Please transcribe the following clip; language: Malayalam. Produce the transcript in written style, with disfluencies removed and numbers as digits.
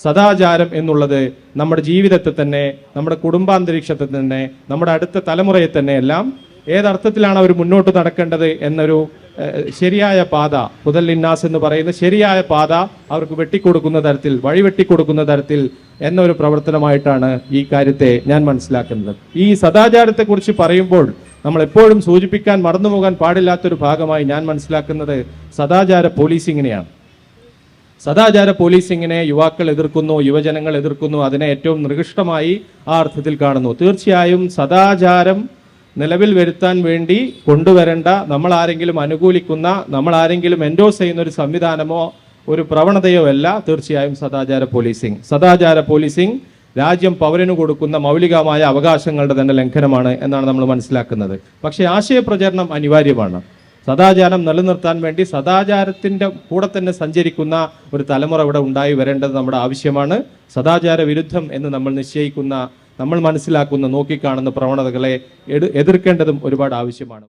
സദാചാരം എന്നുള്ളത് നമ്മുടെ ജീവിതത്തെ തന്നെ, നമ്മുടെ കുടുംബാന്തരീക്ഷത്തെ തന്നെ, നമ്മുടെ അടുത്ത തലമുറയെ തന്നെ എല്ലാം ഏതർത്ഥത്തിലാണ് അവർ മുന്നോട്ട് നടക്കേണ്ടത് എന്നൊരു ശരിയായ പാത, ഹുദൽ ലിന്നാസ് എന്ന് പറയുന്ന ശരിയായ പാത അവർക്ക് വെട്ടിക്കൊടുക്കുന്ന തരത്തിൽ, വഴി വെട്ടിക്കൊടുക്കുന്ന തരത്തിൽ എന്നൊരു പ്രവർത്തനമായിട്ടാണ് ഈ കാര്യത്തെ ഞാൻ മനസ്സിലാക്കുന്നത്. ഈ സദാചാരത്തെക്കുറിച്ച് പറയുമ്പോൾ നമ്മൾ എപ്പോഴും സൂചിപ്പിക്കാൻ മറന്നുപോകാൻ പാടില്ലാത്തൊരു ഭാഗമായി ഞാൻ മനസ്സിലാക്കുന്നത് സദാചാര പോലീസിങ്ങിനെയാണ്. സദാചാര പോലീസിങ്ങിനെ യുവാക്കൾ എതിർക്കുന്നു, യുവജനങ്ങൾ എതിർക്കുന്നു, അതിനെ ഏറ്റവും നികൃഷ്ടമായി ആ അർത്ഥത്തിൽ കാണുന്നു. തീർച്ചയായും സദാചാരം നിലവിൽ വരുത്താൻ വേണ്ടി കൊണ്ടുവരേണ്ട, നമ്മൾ ആരെങ്കിലും അനുകൂലിക്കുന്ന, നമ്മൾ ആരെങ്കിലും എൻഡോസ് ചെയ്യുന്ന ഒരു സംവിധാനമോ ഒരു പ്രവണതയോ അല്ല തീർച്ചയായും സദാചാര പോലീസിംഗ്. സദാചാര പോലീസിംഗ് രാജ്യം പൗരന് കൊടുക്കുന്ന മൗലികമായ അവകാശങ്ങളുടെ തന്നെ ലംഘനമാണ് എന്നാണ് നമ്മൾ മനസ്സിലാക്കുന്നത്. പക്ഷേ ആശയപ്രചരണം അനിവാര്യമാണ്. സദാചാരം നിലനിർത്താൻ വേണ്ടി സദാചാരത്തിൻ്റെ കൂടെ തന്നെ സഞ്ചരിക്കുന്ന ഒരു തലമുറ ഇവിടെ ഉണ്ടായി വരേണ്ടത് നമ്മുടെ ആവശ്യമാണ്. സദാചാര വിരുദ്ധം എന്ന് നമ്മൾ നിശ്ചയിക്കുന്ന, നമ്മൾ മനസ്സിലാക്കുന്ന, നോക്കിക്കാണുന്ന പ്രവണതകളെ എതിർക്കേണ്ടതും ഒരുപാട് ആവശ്യമാണ്.